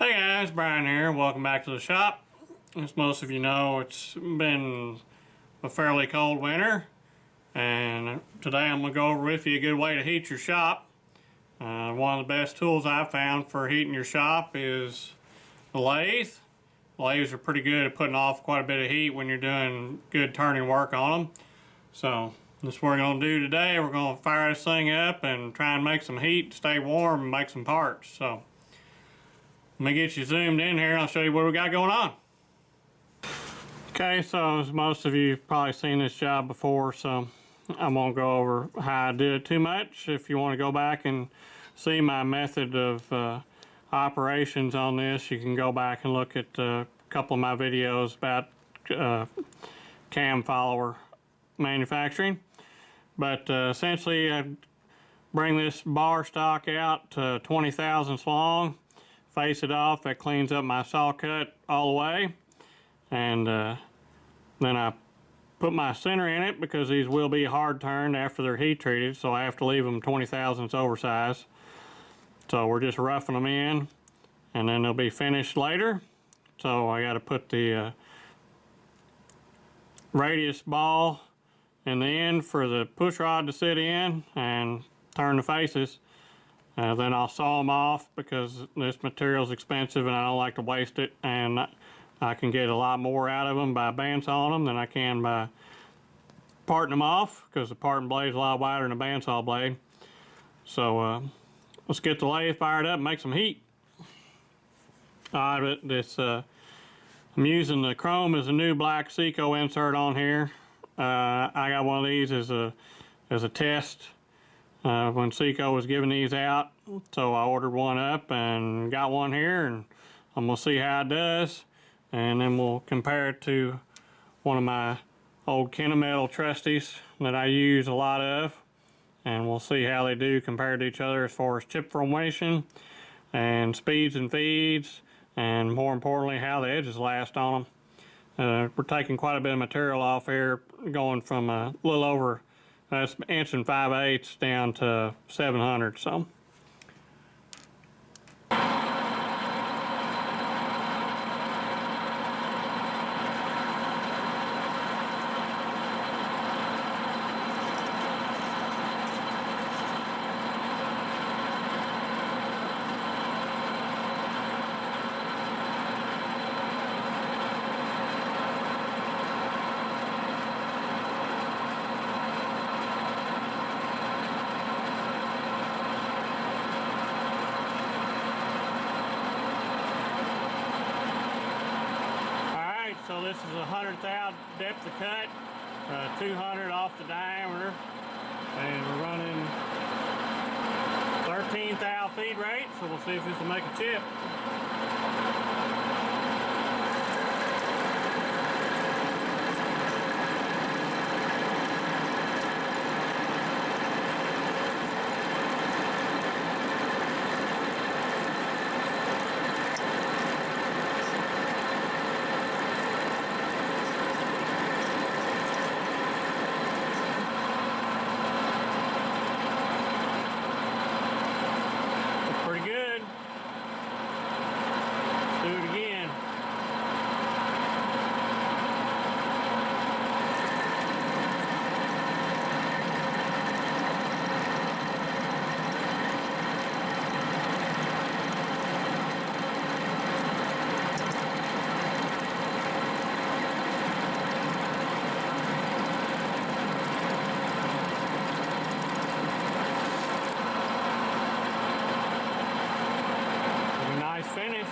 Hey guys, Brian here. Welcome back to the shop. As most of you know, it's been a fairly cold winter, and today I'm going to go over with you a good way to heat your shop. One of the best tools I've found for heating your shop is the lathe. Lathes are pretty good at putting off quite a bit of heat when you're doing good turning work on them. So that's what we're going to do today. We're going to fire this thing up and try and make some heat, stay warm, and make some parts. So let me get you zoomed in here and I'll show you what we got going on. Okay, so as most of you have probably seen this job before, so I won't go over how I did it too much. If you want to go back and see my method of operations on this, you can go back and look at a couple of my videos about cam follower manufacturing. But essentially I bring this bar stock out to 20 thousandths long, face it off. That cleans up my saw cut all the way, and then I put my center in it because these will be hard turned after they're heat treated, so I have to leave them 20 thousandths oversized. So we're just roughing them in and then they'll be finished later. So I got to put the radius ball in the end for the push rod to sit in and turn the faces. Then I'll saw them off because this material is expensive and I don't like to waste it, and I can get a lot more out of them by bandsawing them than I can by parting them off, because the parting blade is a lot wider than a bandsaw blade. So let's get the lathe fired up and make some heat. I'm using the chrome as a new black Seco insert on here. I got one of these as a test when Seco was giving these out, so I ordered one up and got one here, and I'm gonna see how it does, and then we'll compare it to one of my old Kennametal trusties that I use a lot of, and we'll see how they do compared to each other as far as chip formation and speeds and feeds, and more importantly how the edges last on them. We're taking quite a bit of material off here, going from a little over that's 1 5/8 inches down to 700. So So this is a 100th thou depth of cut, 200 off the diameter, and we're running 13 thou feed rate, so we'll see if this will make a chip. Finish.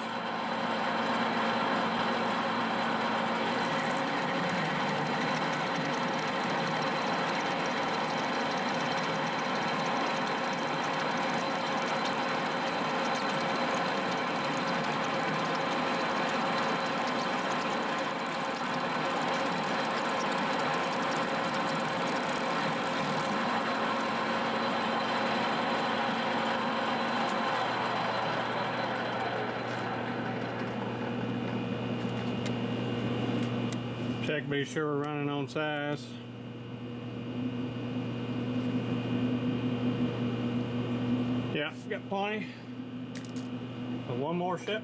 Check, be sure we're running on size. Yeah, got plenty. So one more sip.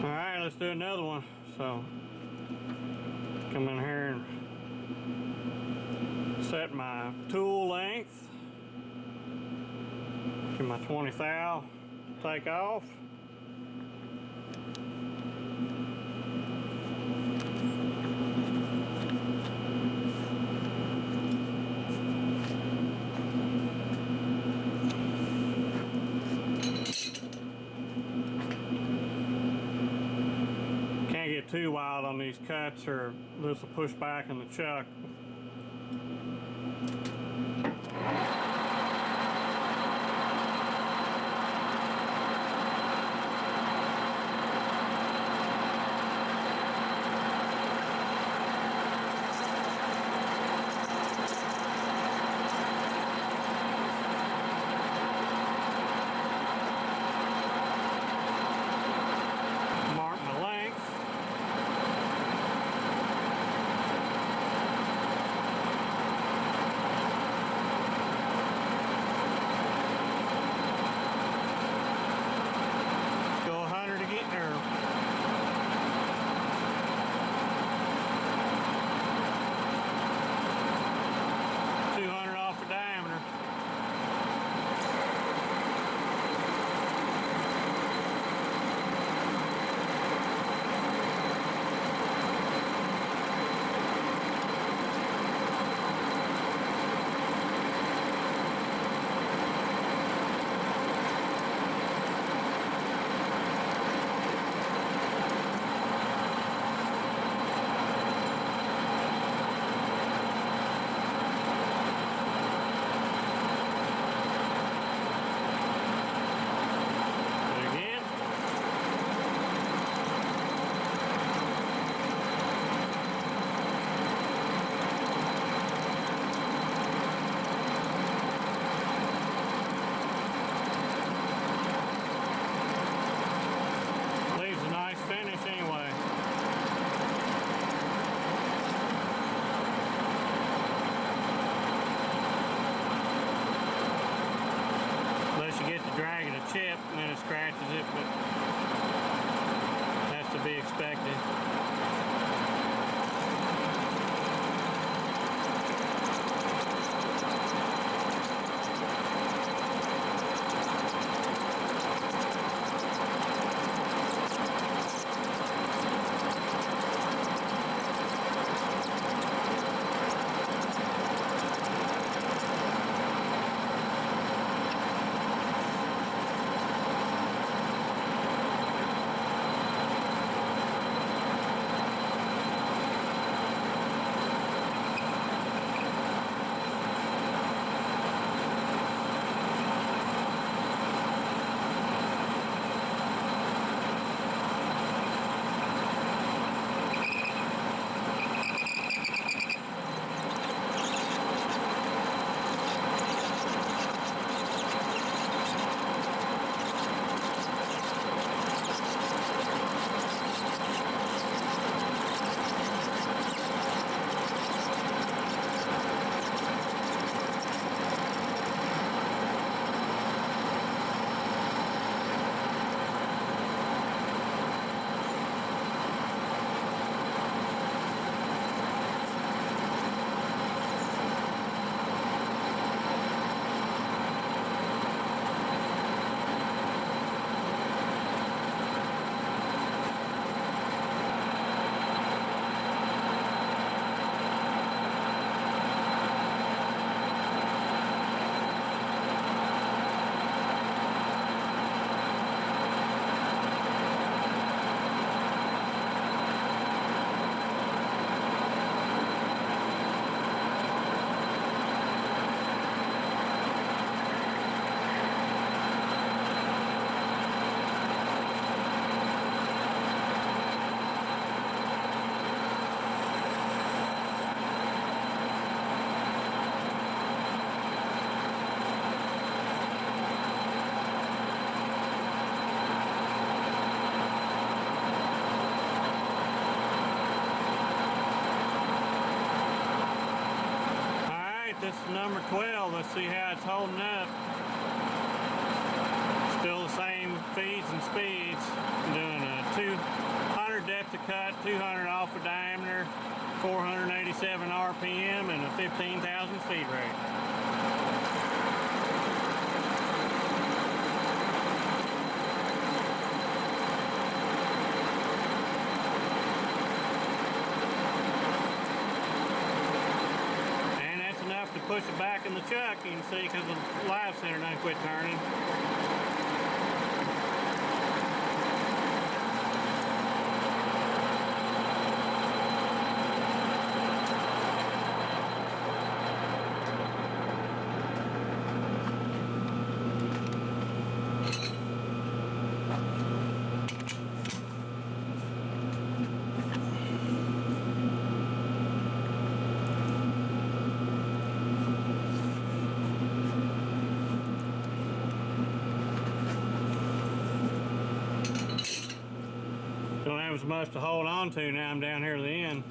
Alright, let's do another one. So, come in here and set my tool length. Get my 20 thou to take off. Can't get too wild on these cuts or this will push back in the chuck. Mark my length. Let's go 100 to get there. Off the diameter. Dragging a chip and then it scratches it, but that's to be expected. Alright, this is number 12. Let's see how it's holding up. Still the same feeds and speeds. I'm doing a 200 depth of cut, 200 off of diameter, 487 RPM, and a 15,000 feed rate. To push it back in the chuck, you can see, because the live center done quit turning. Don't have as much to hold on to now I'm down here at the end.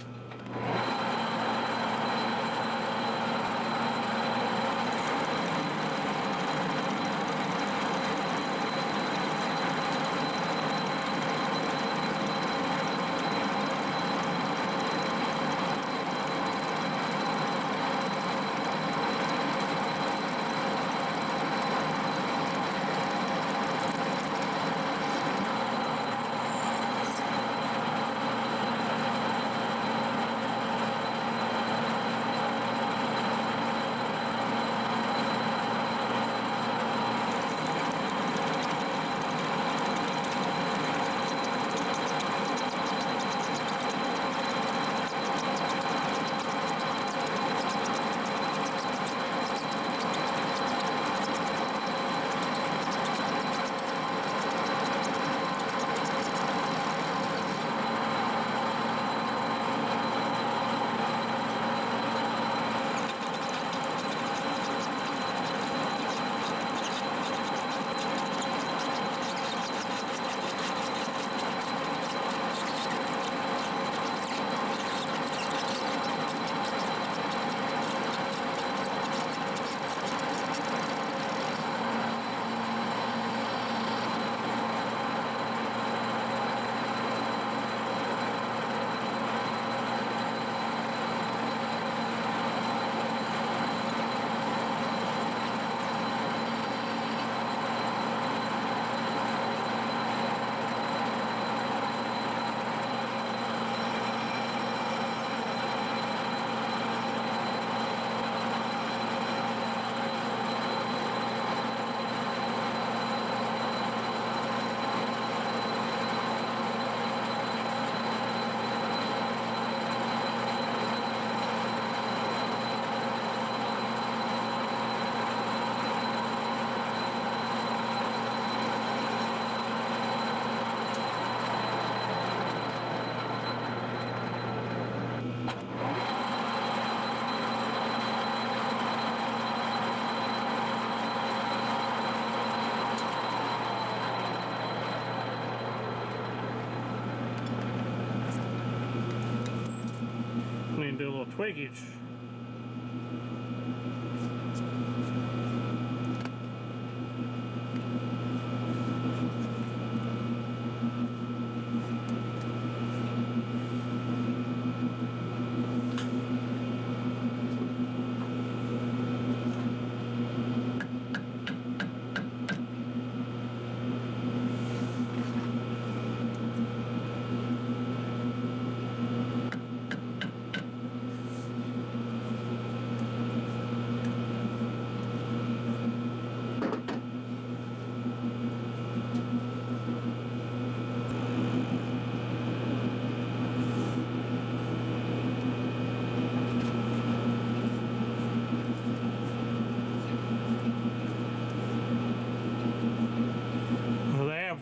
Need to do a little tweakage.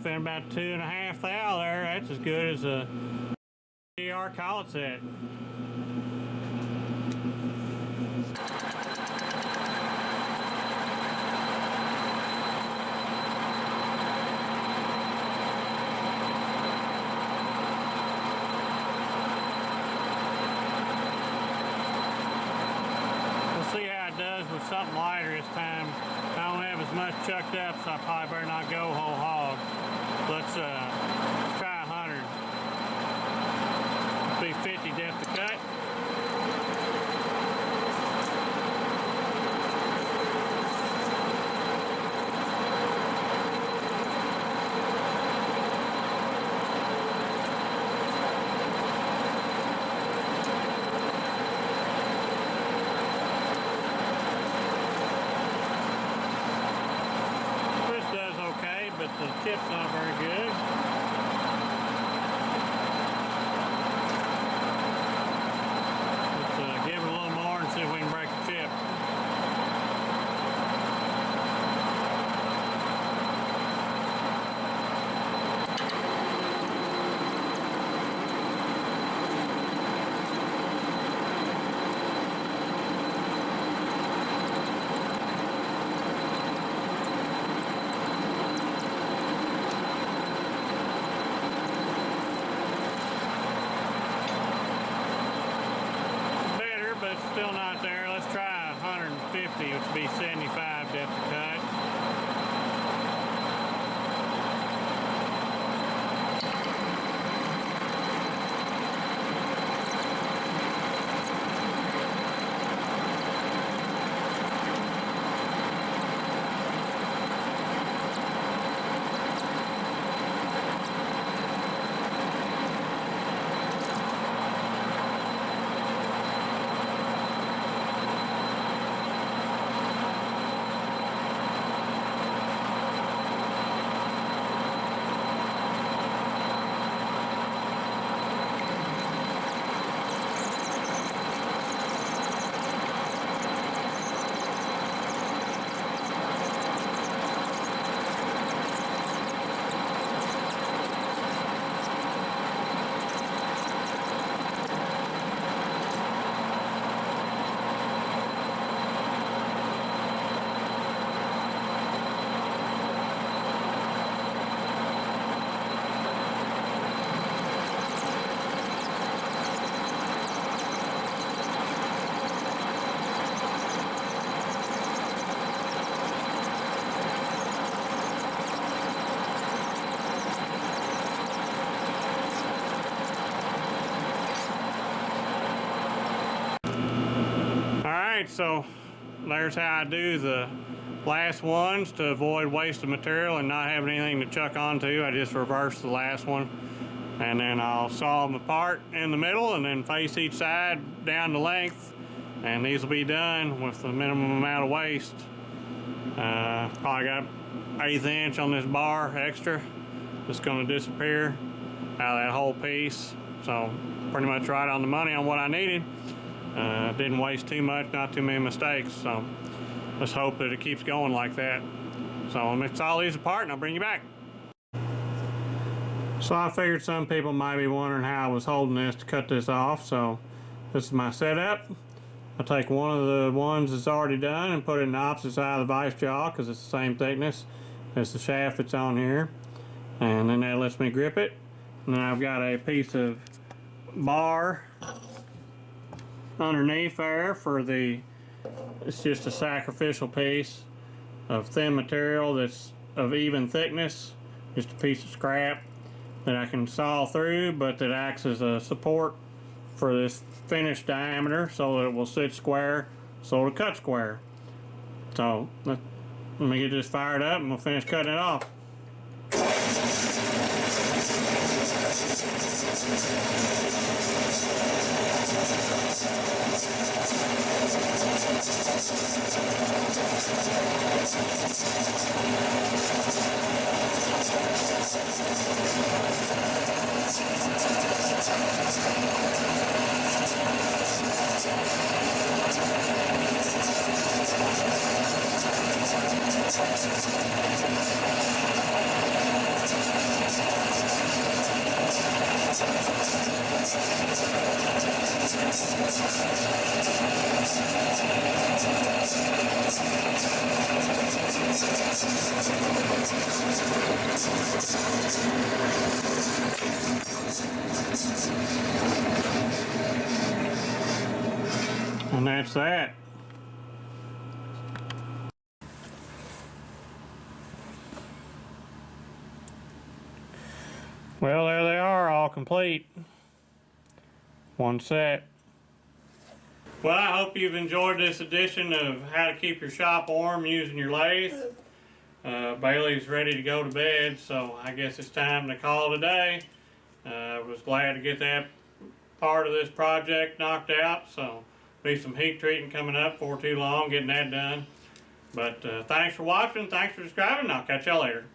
Within about 2.5 thou there, that's as good as a DR collet set. We'll see how it something lighter this time. I don't have as much chucked up, so I probably better not go whole hog. Let's try 100. Be 50 depth of cut. But the chip's not very good. Let's give it a little more and see if we can break the chip. But still not there. Let's try 150, which would be 75 depth of cut. Alright, so there's how I do the last ones to avoid waste of material and not having anything to chuck onto. I just reverse the last one and then I'll saw them apart in the middle and then face each side down the length, and these will be done with the minimum amount of waste. Probably got 1/8 inch on this bar extra. It's going to disappear out of that whole piece, so pretty much right on the money on what I needed. Didn't waste too much, not too many mistakes, so let's hope that it keeps going like that. So I'll mix all these apart and I'll bring you back. So I figured some people might be wondering how I was holding this to cut this off, so this is my setup. I take one of the ones that's already done and put it in the opposite side of the vice jaw because it's the same thickness as the shaft that's on here, and then that lets me grip it. And then I've got a piece of bar underneath there for the, it's just a sacrificial piece of thin material that's of even thickness, just a piece of scrap that I can saw through, but that acts as a support for this finished diameter so that it will sit square, so it'll cut square. So let me get this fired up and we'll finish cutting it off. And that's that. Well, there they are, all complete. One set. Well, I hope you've enjoyed this edition of how to keep your shop warm using your lathe. Bailey's ready to go to bed, so I guess it's time to call it a day. Was glad to get that part of this project knocked out, so be some heat treating coming up before too long, getting that done. But thanks for watching, thanks for subscribing, and I'll catch y'all later.